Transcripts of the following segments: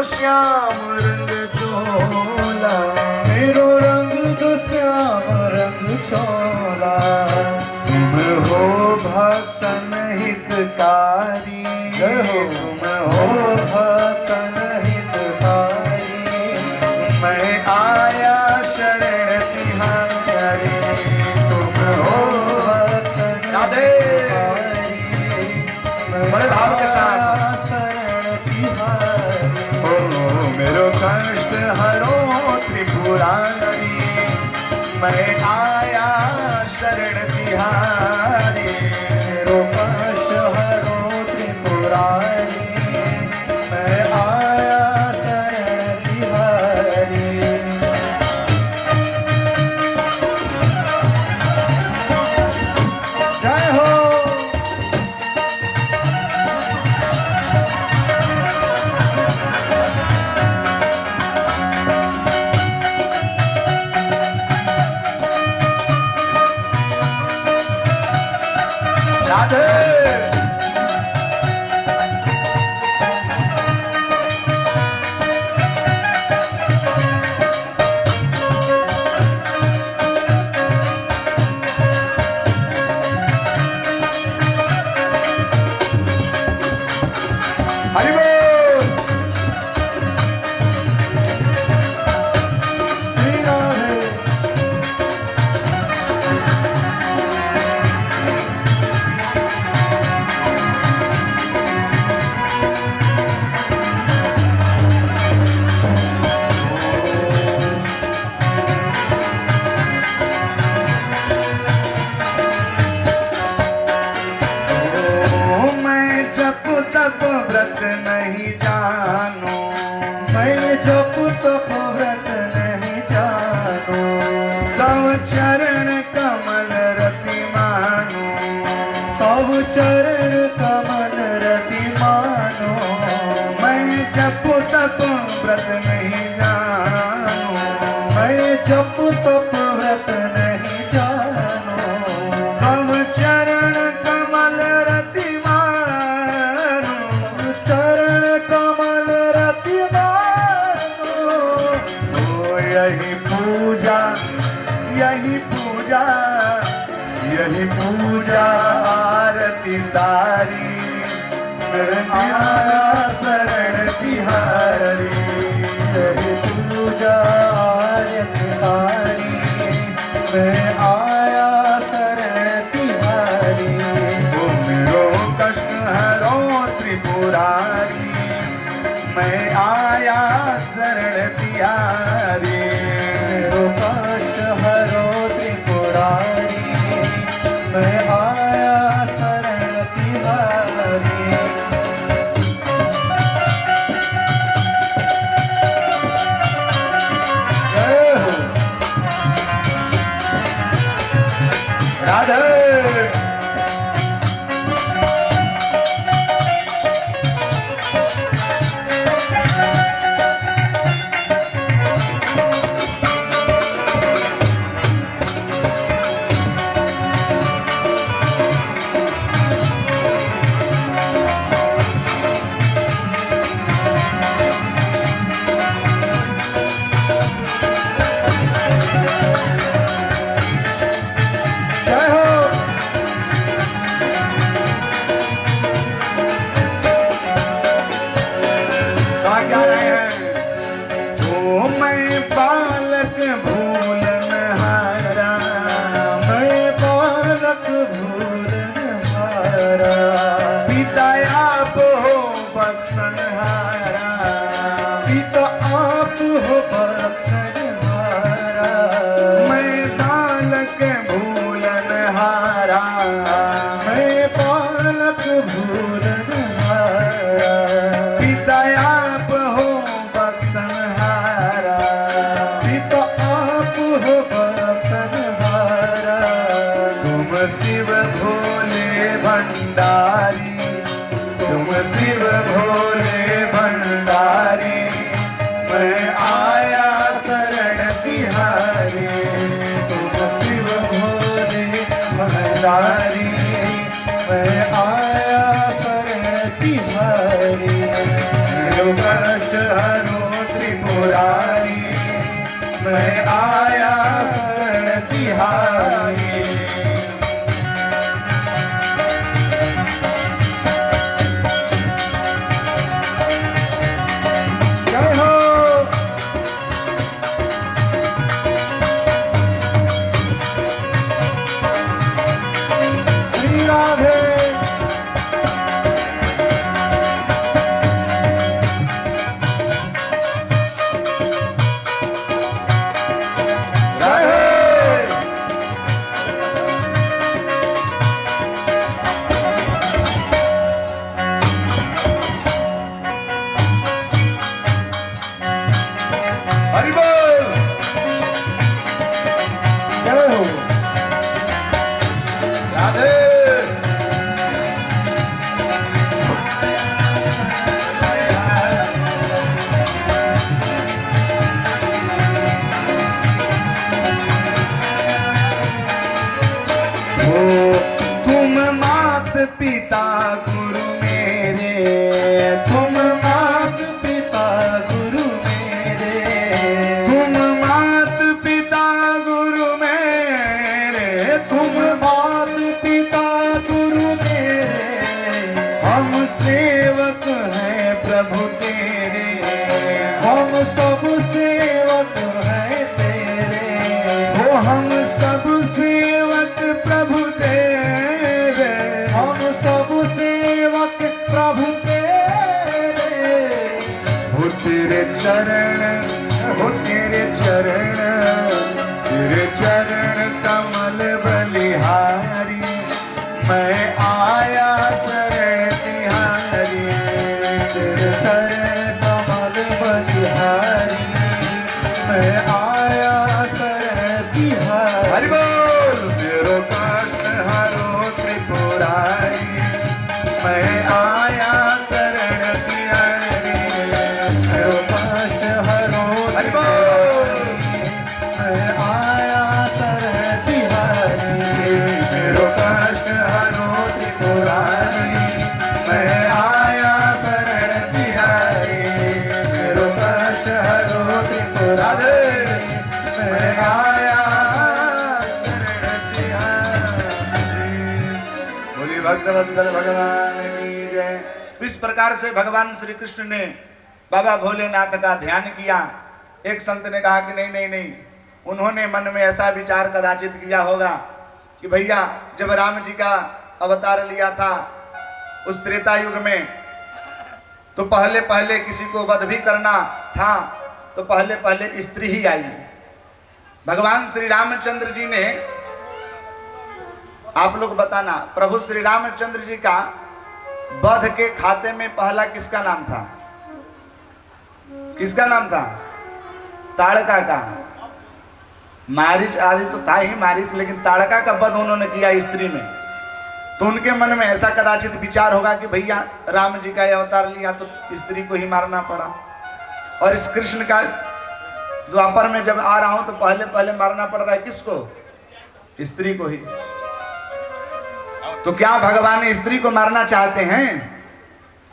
श्याम रंग चोला, मेरो रंग तो श्याम रंग चोला। तुम हो भक्तन हितकारी, तुम हो भक्तन हितकारी। मैं आया शरण तिहारी, तुम हो भक्तन राधे। बड़े भाव के साथ शरण तिहारी। ओ मेरो कष्ट हरो त्रिपुरारी, मैं आया शरण तिहारी। मेरो कष्ट हरो त्रिपुरारी, मैं आया शरण तिहारी। जय हो। राधे। हरि बोल। श्री राधे। मैं जप तप व्रत नहीं जानू, मैं जप तप व्रत नहीं जानू। तव चरण कमल रति मानू, तव चरण कमल रति मानो। मैं जप तप व्रत नहीं जानू, मैं जप तप व्रत नहीं जानू। तव चरण कमल रति मानू, चरण कमल रति मानो। ओ यही पूजा, यही पूजा, यही पूजा आरती सारी, मैं आया शरण तिहारी। यही पूजा आरती सारी, मैं आया शरण तिहारी। ओ मेरो कष्ट हरो त्रिपुरारी, मैं आया शरण तिहारी। मेरो कष्ट हरो त्रिपुरारी, मैं आया शरण तिहारी। जय हो। राधे। जय हो। कहाँ क्या रहे हैं? ओ मैं बालक भूलन हारा, मैं बालक भूलन हारा। पिता आप हो बख्शन हारा, पिता आप हो बख्शन हारा। मैं बालक भूलन हारा, मैं बालक भूलन हारा। पिता आप हो बख्शन हारा, पिता आप हो बख्शन हारा। तुम शिव भोले भंडारी, तुम शिव भोले भंडारी, मैं आया शरण तिहारी। तुम शिव भोले भंडारी, मैं आया शरण तिहारी। मेरो कष्ट हर प्रभु तेरे, हम सब सेवक हैं तेरे, हो हम सब सेवक प्रभु तेरे, हम सब सेवक प्रभु तेरे, हो तेरे चरण, हो तेरे चरण, तेरे चरण कमल बलिहारी, मैं आया शरण तिहारी, तेरे चरण कमल बलिहारी, मैं आया शरण तिहारी। हरि बोल। तेरो कष्ट हरो त्रिपुरारी, मैं आया शरण तिहारी, तेरो कष्ट हरो हरि बोल। मैं आया शरण तिहारी, तेरो कष्ट हरो त्रिपुरारी, मैं आया शरण तिहारी, तेरो कष्ट हरो त्रिपुरारी, मैं आया शरण तिहारी। बोलिए भक्तवत्सल भगवान की जय। तो इस प्रकार से भगवान श्री कृष्ण ने बाबा भोलेनाथ का ध्यान किया। एक संत ने कहा कि नहीं नहीं नहीं, उन्होंने मन में ऐसा विचार कदाचित किया होगा कि भैया जब राम जी का अवतार लिया था उस त्रेता युग में, तो पहले पहले किसी को वध भी करना था तो पहले पहले स्त्री ही आई। भगवान श्री रामचंद्र जी ने, आप लोग बताना, प्रभु श्री रामचंद्र जी का वध के खाते में पहला किसका नाम था? किसका नाम था? ताड़का का। मारीच आदि तो था ही मारीच, लेकिन ताड़का का वध उन्होंने किया स्त्री में। तो उनके मन में ऐसा कदाचित विचार होगा कि भैया राम जी का अवतार लिया तो स्त्री को ही मारना पड़ा, और इस कृष्ण का द्वापर में जब आ रहा हूं तो पहले पहले मारना पड़ रहा है किसको? स्त्री को ही। तो क्या भगवान स्त्री को मारना चाहते हैं?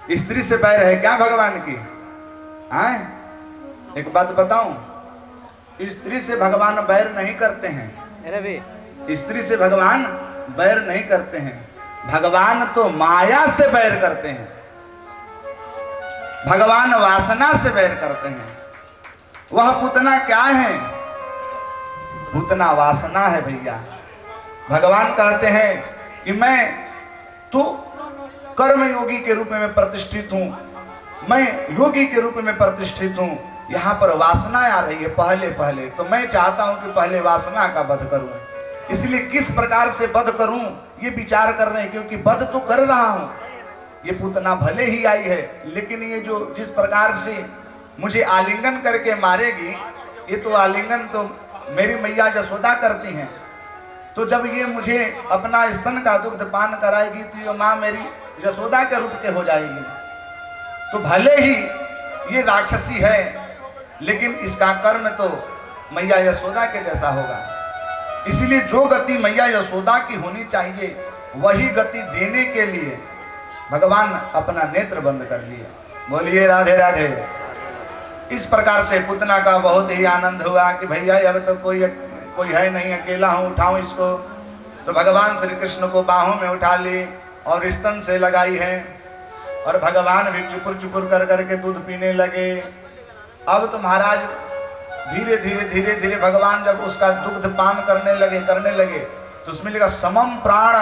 स्त्री से बैर है क्या भगवान की? आए एक बात बताऊं, स्त्री से भगवान बैर नहीं करते हैं। स्त्री से भगवान बैर नहीं करते हैं, भगवान तो माया से बैर करते हैं, भगवान वासना से बैर करते हैं। वह पूतना क्या है? पूतना वासना है भैया। भगवान कहते हैं कि मैं तो कर्मयोगी के रूप में प्रतिष्ठित हूं, मैं योगी के रूप में प्रतिष्ठित हूं, यहाँ पर वासना आ रही है पहले पहले, तो मैं चाहता हूं कि पहले वासना का वध करूं। इसलिए किस प्रकार से वध करूं ये विचार कर रहे हैं, क्योंकि वध तो कर रहा हूं। ये पूतना भले ही आई है, लेकिन ये जो जिस प्रकार से मुझे आलिंगन करके मारेगी, ये तो आलिंगन तो मेरी मैया यशोदा करती हैं। तो जब ये मुझे अपना स्तन का दुग्ध पान कराएगी तो ये माँ मेरी यशोदा के रूप के हो जाएगी। तो भले ही ये राक्षसी है, लेकिन इसका कर्म तो मैया यशोदा के जैसा होगा। इसलिए जो गति मैया यशोदा की होनी चाहिए वही गति देने के लिए भगवान अपना नेत्र बंद कर लिए। बोलिए राधे राधे। इस प्रकार से पूतना का बहुत ही आनंद हुआ कि भैया अब तो कोई है नहीं, अकेला हूँ, उठाऊं इसको। तो भगवान श्री कृष्ण को बाहों में उठा ली और स्तन से लगाई है, और भगवान भी चुपुर चुपुर कर करके दूध पीने लगे। अब तो महाराज धीरे धीरे धीरे धीरे भगवान जब उसका दुग्ध पान करने लगे तो उसमें लिखा समम प्राण,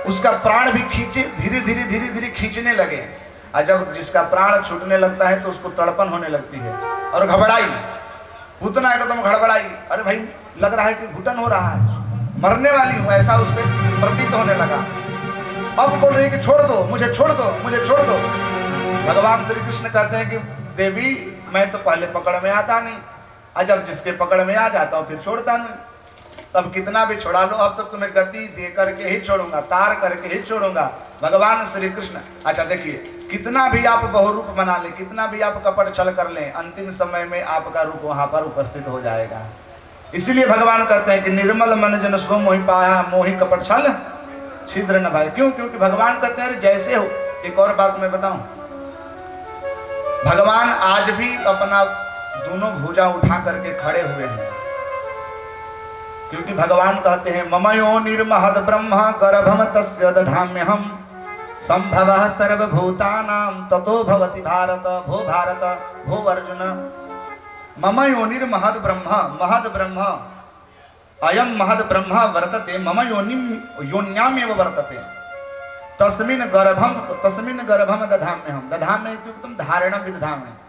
उसका प्राण भी खींचे, धीरे धीरे खींचने लगे। और जब जिसका प्राण छूटने लगता है तो उसको तड़पन होने लगती है और घबराई, पूतना एकदम घड़बड़ाई, अरे भाई लग रहा है कि घुटन हो रहा है, मरने वाली हूं, ऐसा उसके प्रतीत होने लगा। अब बोल रही कि छोड़ दो मुझे, छोड़ दो मुझे, छोड़ दो। भगवान श्री कृष्ण कहते हैं कि देवी मैं तो पहले पकड़ में आता नहीं, और जब जिसके पकड़ में आ जाता हूँ फिर छोड़ता नहीं। तब कितना भी छोड़ा लो, अब तो तुम्हें गति दे करके ही छोड़ूंगा, तार करके ही छोड़ूंगा। भगवान श्री कृष्ण, अच्छा देखिए, कितना भी आप बहुरूप बना लें, कितना भी आप कपट छल कर लें, अंतिम समय में आपका रूप वहां पर उपस्थित हो जाएगा। इसलिए भगवान कहते हैं कि निर्मल मन जन सो मोहि पाया, मोहि कपट छल छिद्र न भाई। क्यों? क्योंकि भगवान कहते हैं जैसे हो। एक और बात मैं बताऊं, भगवान आज भी अपना दोनों भुजा उठा करके खड़े हुए हैं, क्योंकि भगवान कहते हैं ममयो निर्महद ब्रह्म गर्भम तस्य दधाम्यहम् संभवः सर्वभूतानां ततो भवति भारत। भो भारत, भो अर्जुन, मम योनिर्महद् ब्रह्म, महद् ब्रह्म, अयं महद् ब्रह्म वर्तते, मम योन्यामेव वर्तते। तस्मिन् गर्भं दधाम्यहं। दधाम्य इत्युक्तं धारणं विदधामि।